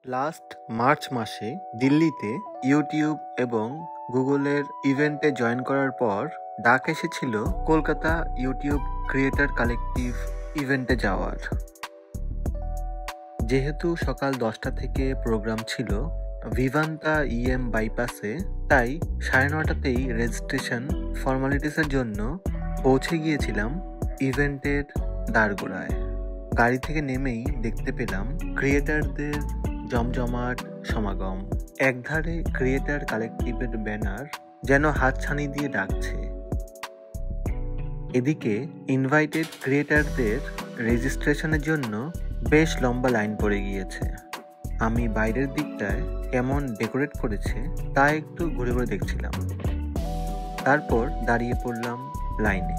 Last March মাসে দিল্লিতে YouTube এবং গুগলের ইভেন্টে জয়েন করার পর ডাক এসেছিল কলকাতা ইউটিউব ক্রিয়েটর কালেকটিভ ইভেন্টে যাওয়ার। যেহেতু সকাল 10টা থেকে প্রোগ্রাম ছিল ভিভান্তা ইএম বাইপাসে, তাই 9:30তেই রেজিস্ট্রেশন ফর্মালিটিসের জন্য পৌঁছে গিয়েছিলাম ইভেন্টের দ্বারগোড়ায়। গাড়ি থেকে নেমেই দেখতে পেলাম ক্রিয়েটরদের জমজমাট সমাগম। একধারে ক্রিয়েটর কালেকটিভের ব্যানার যেন হাতছানি দিয়ে ডাকছে, এদিকে ইনভাইটেড ক্রিয়েটরদের রেজিস্ট্রেশনের জন্য বেশ লম্বা লাইন পড়ে গিয়েছে। আমি বাইরের দিকটায় কেমন ডেকোরেট করেছে তা একটু ঘুরে ঘুরে দেখছিলাম, তারপর দাঁড়িয়ে পড়লাম লাইনে।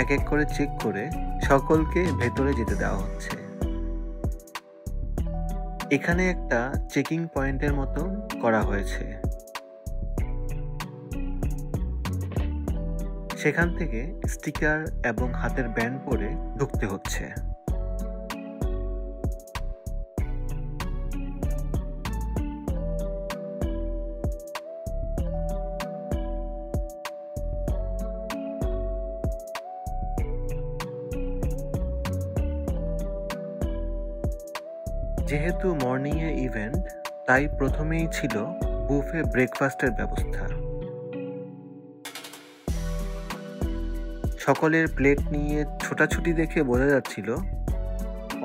এক এক করে চেক করে সকলকে ভেতরে যেতে দেওয়া হচ্ছে। এখানে একটা চেকিং পয়েন্টের মতো করা হয়েছে, সেখান থেকে স্টিকার এবং হাতের ব্যান্ড পরে ঢুকতে হচ্ছে। যেহেতু মর্নিংয়ে ইভেন্ট, তাই প্রথমেই ছিল বুফে ব্রেকফাস্টের ব্যবস্থা। সকলের প্লেট নিয়ে ছোটাছুটি দেখে বোঝা যাচ্ছিল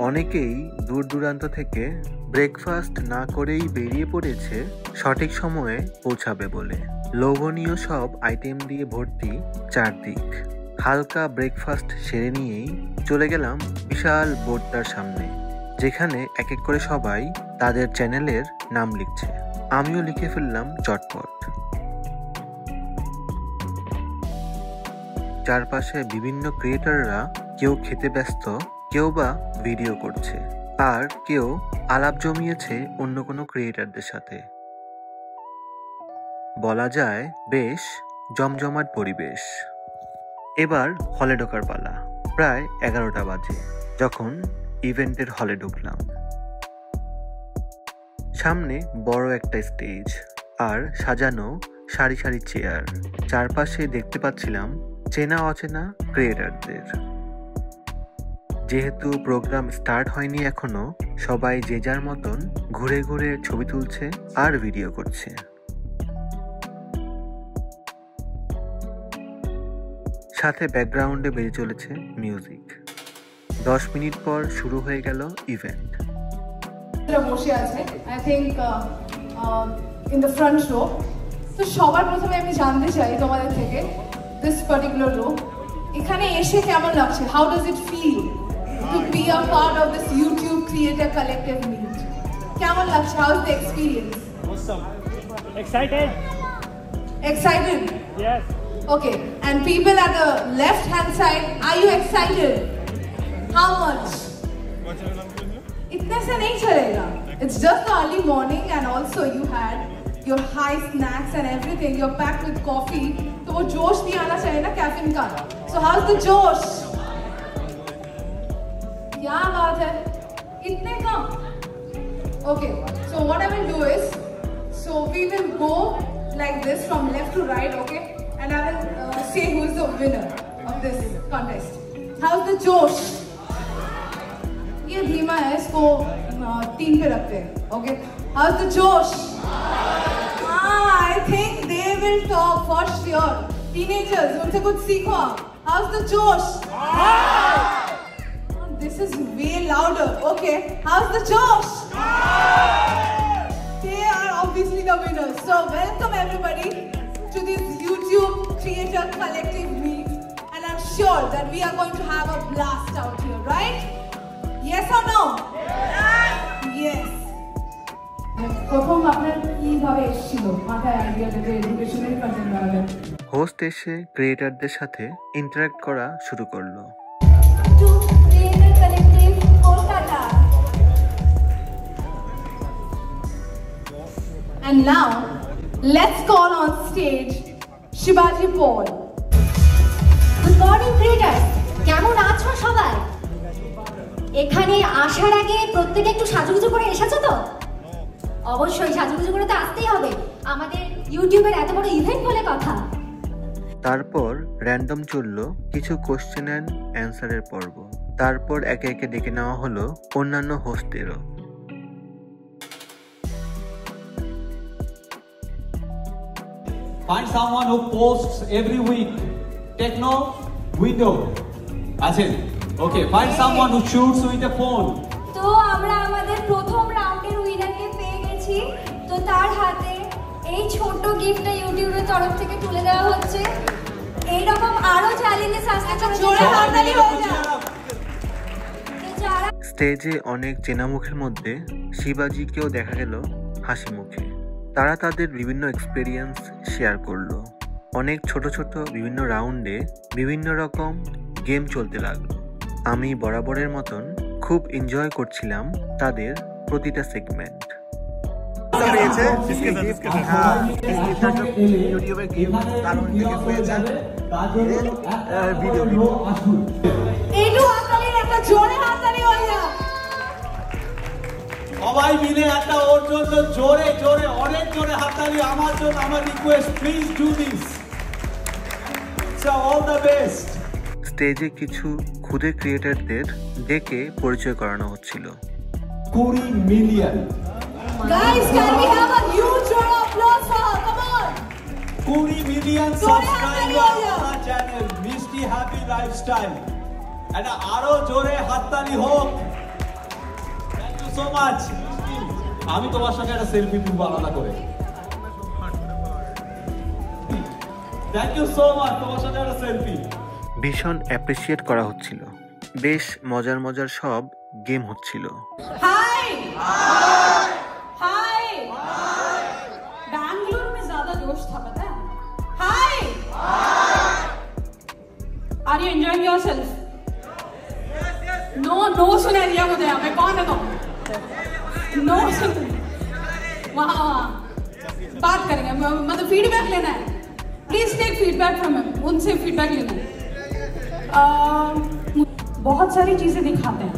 অনেকেই দূর দূরান্ত থেকে ব্রেকফাস্ট না করেই বেরিয়ে পড়েছে সঠিক সময়ে পৌঁছাবে বলে। লোভনীয় সব আইটেম দিয়ে ভর্তি চারদিক। হালকা ব্রেকফাস্ট সেরে নিয়েই চলে গেলাম বিশাল বোর্ডটার সামনে, যেখানে এক এক করে সবাই তাদের চ্যানেলের নাম লিখছে। আমিও লিখে ফেললাম চটপট। চারপাশে বিভিন্ন ক্রিয়েটররা কেউ খেতে ব্যস্ত, কেউ বা ভিডিও করছে, আর কেউ আলাপ জমিয়েছে অন্য কোনো ক্রিয়েটরদের সাথে। বলা যায় বেশ জমজমাট পরিবেশ। এবার হলে ঢোকার পালা। প্রায় 11টা বাজে যখন ইভেন্টের হলে ঢুকলাম। সামনে বড় একটা স্টেজ আর সাজানো সারি সারি চেয়ার। চারপাশে দেখতে পাচ্ছিলাম চেনা অচেনা ক্রিয়েটরদের। যেহেতু প্রোগ্রাম স্টার্ট হয়নি এখনো, সবাই যে যার মতন ঘুরে ঘুরে ছবি তুলছে আর ভিডিও করছে। সাথে ব্যাকগ্রাউন্ডে বেজে চলেছে মিউজিক। 10 মিনিট পর শুরু হয়ে গেল ইভেন্ট। বসে আছে I think in the front row. তো সবার প্রথমে আমি জানতে চাই তোমাদের থেকে দিস পার্টিকুলার রো, এখানে এসে কেমন লাগছে? How does it feel to be a part of this YouTube creator collective meet? কেমন লাগছে? How is the experience? Awesome. Excited? Excited? Yes. Okay, and people at the left hand side, are you excited? How much? इतने से नहीं चलेगा. It's just the early morning and also you had your high snacks and everything. You're packed with coffee. तो वो जोश भी आना चाहिए ना कैफीन का. So how's the जोश? क्या बात है? इतने कम? Okay. So what I will do is, so we will go like this from left to right. Okay. And I will say who is the winner of this contest. How's the जोश? ये धीमा है, इसको 3 पे रखते हैं. Okay. How's the जोश? I think they will talk for sure. Teenagers, उनसे कुछ सीखो आप. How's the जोश? This is way louder. Okay. How's the जोश? They are obviously the winners. So welcome everybody to this YouTube Creator Collective Meet, and I'm sure that we are going to have a blast out here, right? Yes or no? Yes. প্রথম আপনার কিভাবে এসেছিল মাথায় আইডিয়াটা যে এডুকেশনের content বানাবেন? Host এসে ক্রিয়েটরদের সাথে ইন্টারঅ্যাক্ট করা শুরু করলো। Creator Collective Kolkata. And now let's call on stage Shivaji Paul. Good morning creators. কেমন আছো সবাই? এখানে আসার আগে প্রত্যেকে একটু সাজুগুজু করে এসেছো তো? অবশ্যই সাজুগুজু করে তো আসতেই হবে, আমাদের ইউটিউবের এত বড় ইভেন্ট বলে কথা। তারপর র্যান্ডম চলল কিছু কোশ্চেন অ্যান্ড অ্যান্সারের পর্ব। তারপর একে একে ডেকে নেওয়া হলো অন্যান্য হোস্টদেরও। Find someone who posts every week. Techno window. Achen. Okay. Find someone who shoots with a phone. তো আমরা আমাদের প্রথম রাউন্ডের উইনারকে পেয়ে গেছি। তো তার হাতে এই ছোট্ট গিফটটা ইউটিউবের তরফ থেকে তুলে দেওয়া হচ্ছে। এইরকম আরো চ্যালেঞ্জেস আসতে চলেছে। স্টেজে অনেক চেনা মুখের মধ্যে শিবাজিকেও দেখা গেল হাসি মুখে। তারা তাদের বিভিন্ন এক্সপেরিয়েন্স শেয়ার করলো। অনেক ছোট ছোট বিভিন্ন রাউন্ডে বিভিন্ন রকম গেম চলতে লাগলো। আমি বরাবরের মতন খুব এনজয় করছিলাম তাদের প্রতিটা সেগমেন্ট। সবাই মিলে একটা ওর জন্য জোরে জোরে অনেক জোরে হাততালি। আমার জন্য আমার request, please do this. So all the best. স্টেজে কিছু খুদে ক্রিয়েটরদের ডেকে পরিচয় করানো হচ্ছিল। 20 million. Guys, can we have a huge round of applause for her? Come on. 20 million subscriber আমার চ্যানেল মিষ্টি হ্যাপি লাইফস্টাইল। এটা আরো জোরে হাততালি হোক। Thank you so much. আমি তোমার সঙ্গে একটা সেলফি তুলবো আলাদা করে। থ্যাংক ইউ সো মাচ, তোমার সঙ্গে একটা সেলফি। ভীষণ অ্যাপ্রিসিয়েট করা হচ্ছিল। বেশ মজার মজার সব গেম হচ্ছিল। Hi. Hi. बैंगलोर में ज्यादा जोश था पता है? Hi. Are you enjoying yourself? No सुनाई दिया मुझे। मैं कौन है तुम? No सुन। वहाँ बात करेंगे, मतलब फीडबैक लेना है। Please take feedback from him, उनसे फीडबैक लेना है। बहुत सारी चीजें दिखाते हैं,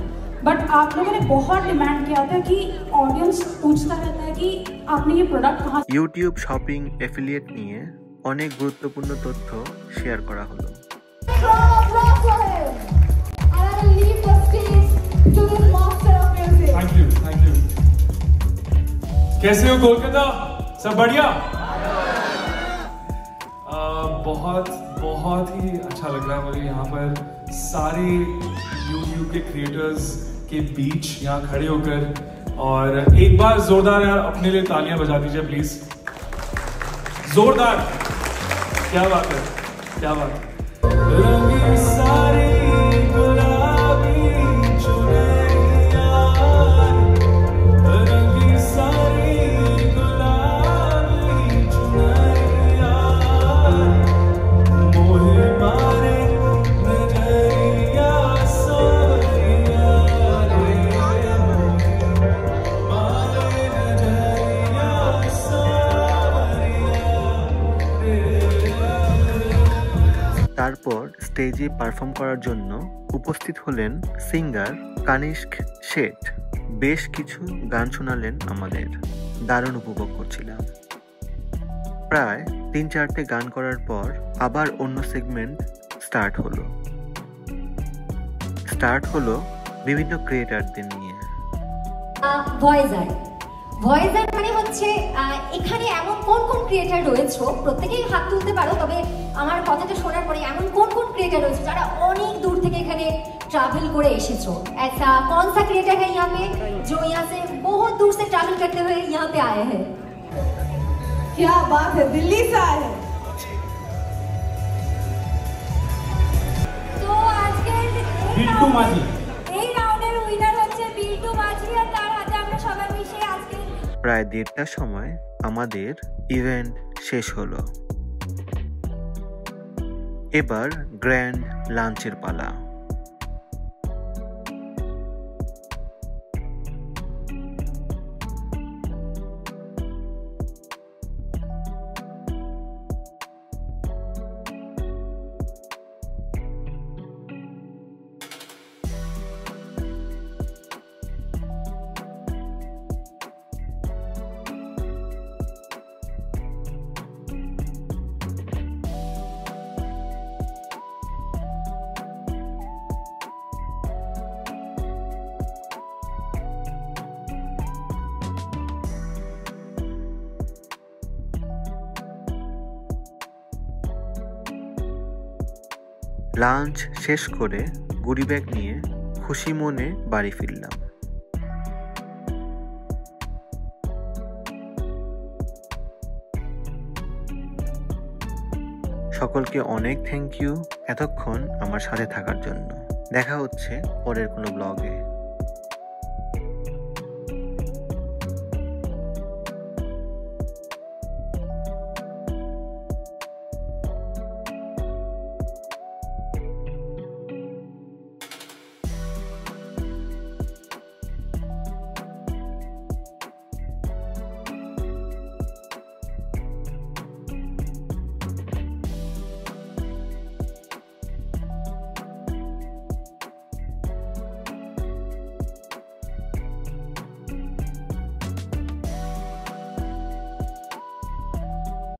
बट आप लोगों ने बहुत डिमांड किया था कि ऑडियंस पूछता रहता है कि आपने ये प्रोडक्ट कहाँ। ইউটিউব শপিং অ্যাফিলিয়েট নিয়ে অনেক গুরুত্বপূর্ণ তথ্য শেয়ার করা হলো। Thank you. कैसे हो कोलकाता? सब बढ़िया? बहुत ही अच्छा लग रहा है मुझे यहाँ पर सारे YouTube के क्रिएटर्स के बीच यहाँ खड़े होकर। और एक बार जोरदार यार अपने लिए तालियां बजा दीजिए प्लीज। जोरदार। क्या बात है, क्या बात है। रंगी सारी गुलाबी चुनरिया, रंगी सारी गुलाबी चुनरिया, मोहे मारे नजरिया सोरिया रे, मोहे मारे नजरिया सोरिया रे। তারপর স্টেজে পারফর্ম করার জন্য উপস্থিত হলেন সিঙ্গার কানিষ্ক শেঠ। বেশ কিছু গান শোনালেন আমাদের। দারুণ উপভোগ করছিলাম। প্রায় 3-4টে গান করার পর আবার অন্য সেগমেন্ট স্টার্ট হলো বিভিন্ন ক্রিয়েটারদের নিয়ে। ভয়েজার মানে হচ্ছে এখানে এমন কোন কোন ক্রিয়েটার রয়েছে, প্রত্যেকেই হাত তুলতে পারো, তবে আমার কথাটা শোনার পরে এমন কোন কোন ক্রিয়েটার রয়েছে যারা অনেক দূর থেকে এখানে ट्रैवल করে এসেছো। ऐसा कौन सा क्रिएटर है यहाँ पे जो यहाँ से बहुत दूर से ट्रैवल करते हुए यहाँ पे आए हैं? क्या बात है, दिल्ली से आए हैं। तो आज के बिट्टू माझी। এই রাউন্ডের উইনার হচ্ছে বিল্টু মাঝি, আর তার হাতে আমরা সবাই মিশে আজকে প্রায় 1:30টার সময় আমাদের ইভেন্ট শেষ হলো। এবার গ্র্যান্ড লাঞ্চের পালা। লাঞ্চ শেষ করে গুডি ব্যাগ নিয়ে খুশি মনে বাড়ি ফিরলাম। সকলকে অনেক থ্যাংক ইউ এতক্ষণ আমার সাথে থাকার জন্য। দেখা হচ্ছে পরের কোনো ব্লগে।